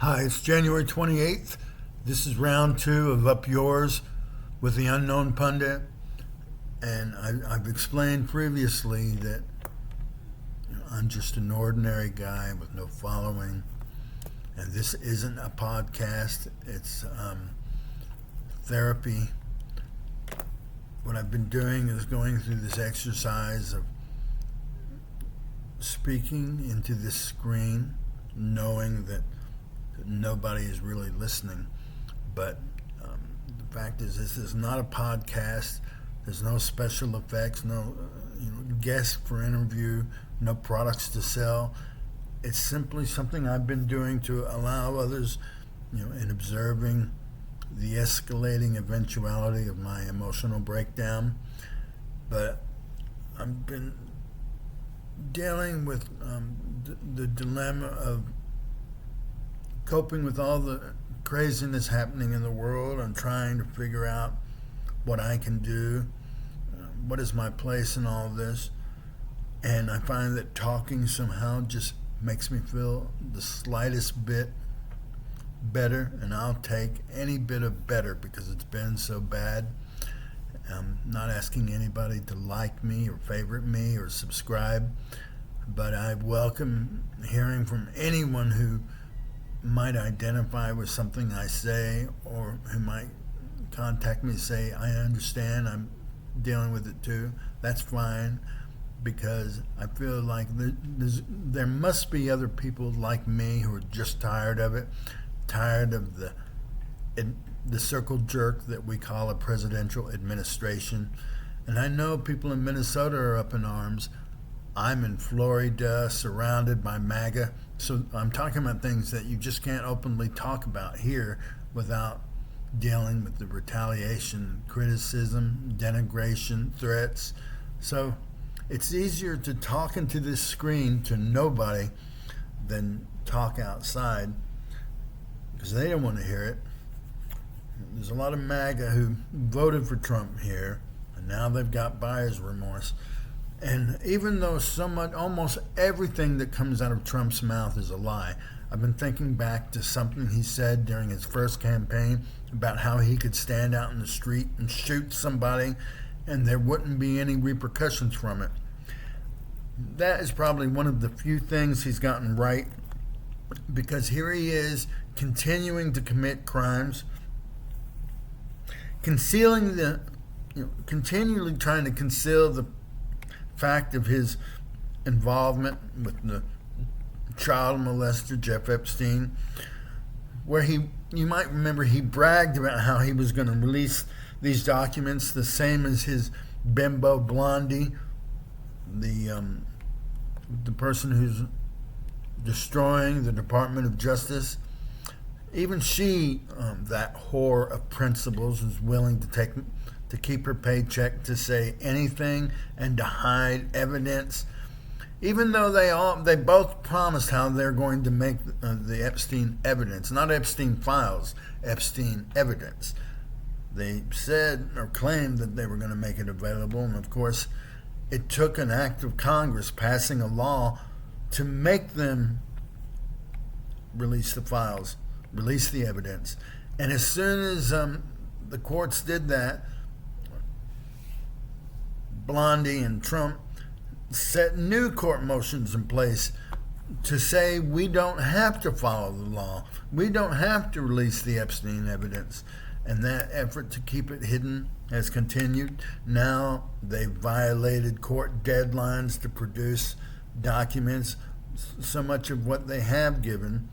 Hi, it's January 28th. This is round 2 of Up Yours with the Unknown Pundit. And I've explained previously that I'm just an ordinary guy with no following. And this isn't a podcast, it's therapy. What I've been doing is going through this exercise of speaking into this screen, knowing that nobody is really listening. But the fact is, this is not a podcast. There's no special effects, no guests for interview, no products to sell. It's simply something I've been doing to allow others, in observing the escalating eventuality of my emotional breakdown. But I've been dealing with the dilemma of coping with all the craziness happening in the world and trying to figure out what I can do, what is my place in all this. And I find that talking somehow just makes me feel the slightest bit better, and I'll take any bit of better because it's been so bad. I'm not asking anybody to like me or favorite me or subscribe, but I welcome hearing from anyone who might identify with something I say, or who might contact me and say, I understand, I'm dealing with it too. That's fine, because I feel like there must be other people like me who are just tired of it, tired of the circle jerk that we call a presidential administration. And I know people in Minnesota are up in arms. I'm in Florida, surrounded by MAGA. So I'm talking about things that you just can't openly talk about here without dealing with the retaliation, criticism, denigration, threats. So it's easier to talk into this screen to nobody than talk outside, because they don't want to hear it. There's a lot of MAGA who voted for Trump here, and now they've got buyer's remorse. And even though almost everything that comes out of Trump's mouth is a lie, I've been thinking back to something he said during his first campaign about how he could stand out in the street and shoot somebody and there wouldn't be any repercussions from it. That is probably one of the few things he's gotten right, because here he is continuing to commit crimes, continually trying to conceal the fact of his involvement with the child molester Jeff Epstein, where you might remember he bragged about how he was going to release these documents, the same as his bimbo Blondie, the person who's destroying the Department of Justice. Even she, that whore of principles, is willing to keep her paycheck, to say anything and to hide evidence, even though they both promised how they're going to make the Epstein evidence, not Epstein files, Epstein evidence. They said or claimed that they were going to make it available, and of course it took an act of Congress passing a law to make them release the files, release the evidence. And as soon as the courts did that, Blondie and Trump set new court motions in place to say we don't have to follow the law. We don't have to release the Epstein evidence. And that effort to keep it hidden has continued. Now they've violated court deadlines to produce documents. So much of what they have given,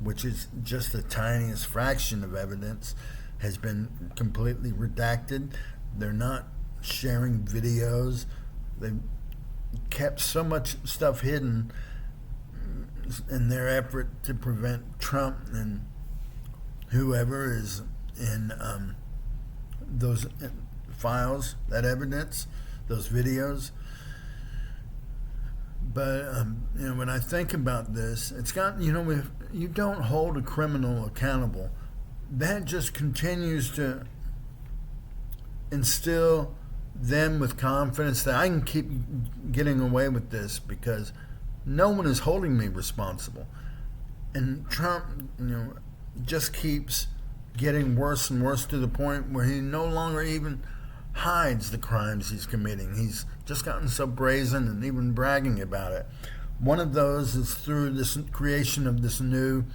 which is just the tiniest fraction of evidence, has been completely redacted. They're not sharing videos. They've kept so much stuff hidden in their effort to prevent Trump and whoever is in those files, that evidence, those videos. But when I think about this, it's got, if you don't hold a criminal accountable, that just continues to instill them with confidence that I can keep getting away with this because no one is holding me responsible. And Trump, just keeps getting worse and worse to the point where he no longer even hides the crimes he's committing. He's just gotten so brazen and even bragging about it. One of those is through this creation of this new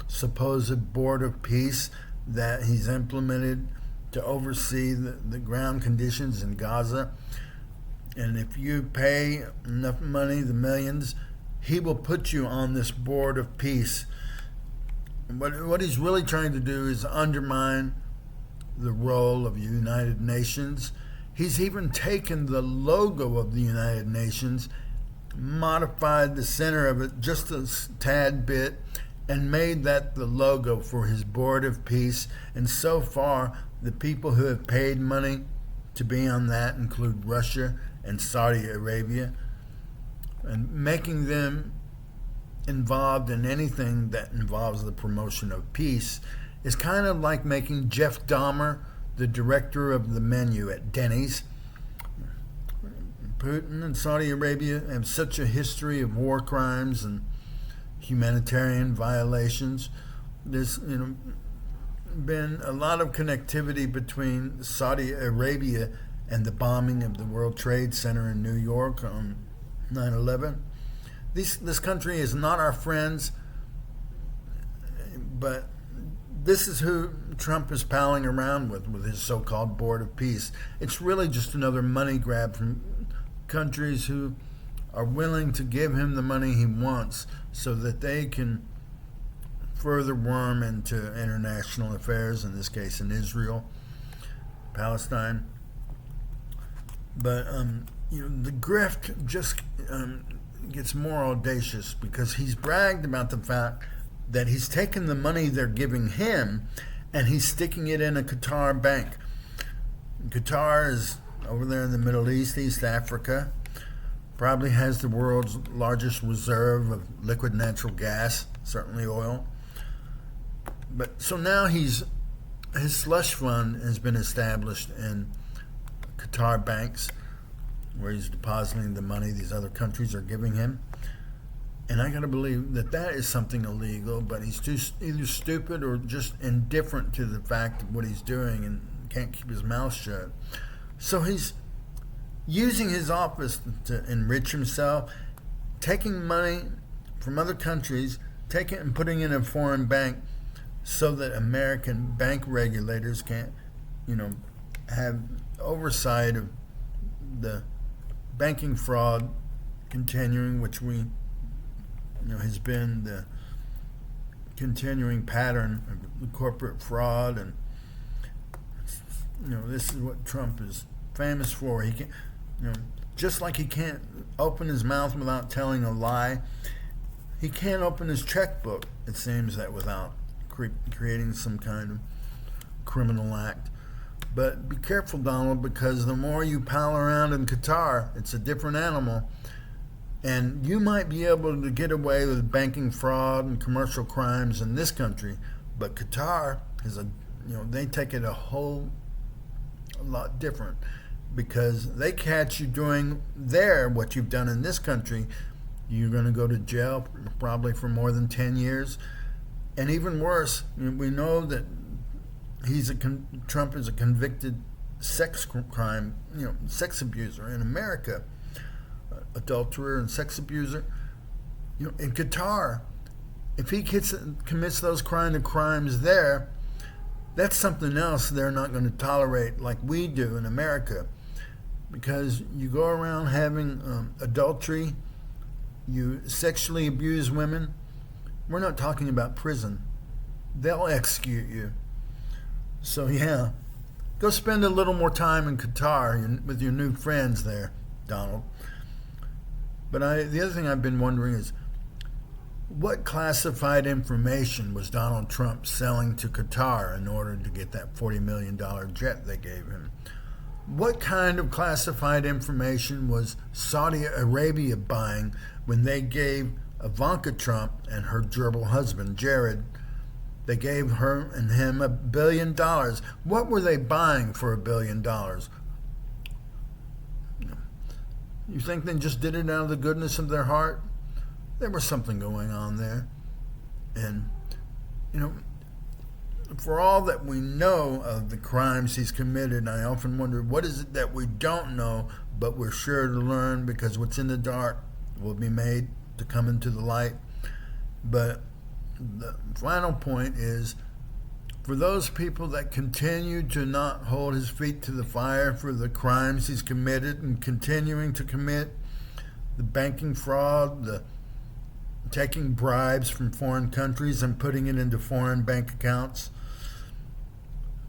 supposed board of peace that he's implemented to oversee the ground conditions in Gaza. And if you pay enough money, the millions, he will put you on this board of peace. What he's really trying to do is undermine the role of the United Nations. He's even taken the logo of the United Nations, modified the center of it just a tad bit, and made that the logo for his board of peace. And so far, the people who have paid money to be on that include Russia and Saudi Arabia, and making them involved in anything that involves the promotion of peace is kind of like making Jeff Dahmer the director of the menu at Denny's. Putin and Saudi Arabia have such a history of war crimes and humanitarian violations. There's been a lot of connectivity between Saudi Arabia and the bombing of the World Trade Center in New York on 9/11. This country is not our friends, but this is who Trump is palling around with his so-called board of peace. It's really just another money grab from countries who are willing to give him the money he wants so that they can further worm into international affairs, in this case in Israel, Palestine. But the grift just gets more audacious because he's bragged about the fact that he's taken the money they're giving him and he's sticking it in a Qatar bank. Qatar is over there in the Middle East, East Africa, probably has the world's largest reserve of liquid natural gas, certainly oil. But so now his slush fund has been established in Qatar banks, where he's depositing the money these other countries are giving him. And I got to believe that is something illegal, but he's either stupid or just indifferent to the fact of what he's doing and can't keep his mouth shut. So he's using his office to enrich himself, taking money from other countries, taking it and putting it in a foreign bank so that American bank regulators can't, have oversight of the banking fraud continuing, which has been the continuing pattern of the corporate fraud. And this is what Trump is famous for. He can, just like he can't open his mouth without telling a lie, he can't open his checkbook, it seems, that without creating some kind of criminal act. But be careful, Donald, because the more you pal around in Qatar, it's a different animal. And you might be able to get away with banking fraud and commercial crimes in this country, but Qatar is they take it a whole lot different, because they catch you doing there what you've done in this country, you're going to go to jail probably for more than 10 years. And even worse, we know that Trump is a convicted sex abuser in America, adulterer and sex abuser. In Qatar, if he commits those kind of crimes there, that's something else they're not going to tolerate like we do in America. Because you go around having adultery, you sexually abuse women, we're not talking about prison. They'll execute you. So yeah, go spend a little more time in Qatar with your new friends there, Donald. But the other thing I've been wondering is, what classified information was Donald Trump selling to Qatar in order to get that $40 million jet they gave him? What kind of classified information was Saudi Arabia buying when they gave Ivanka Trump and her gerbil husband, Jared, they gave her and him $1 billion? What were they buying for $1 billion? You think they just did it out of the goodness of their heart? There was something going on there. And, you know, for all that we know of the crimes he's committed, I often wonder, what is it that we don't know, but we're sure to learn, because what's in the dark will be made to come into the light. But the final point is, for those people that continue to not hold his feet to the fire for the crimes he's committed and continuing to commit, the banking fraud, the taking bribes from foreign countries and putting it into foreign bank accounts,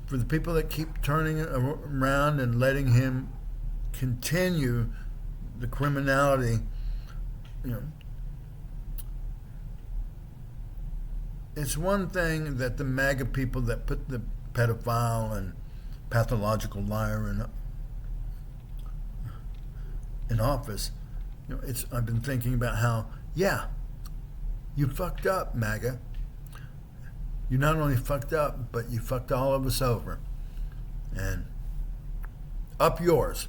for the people that keep turning it around and letting him continue the criminality, you know, it's one thing that the MAGA people that put the pedophile and pathological liar in office, you know, I've been thinking about how, yeah, you fucked up, MAGA. You not only fucked up, but you fucked all of us over. And up yours.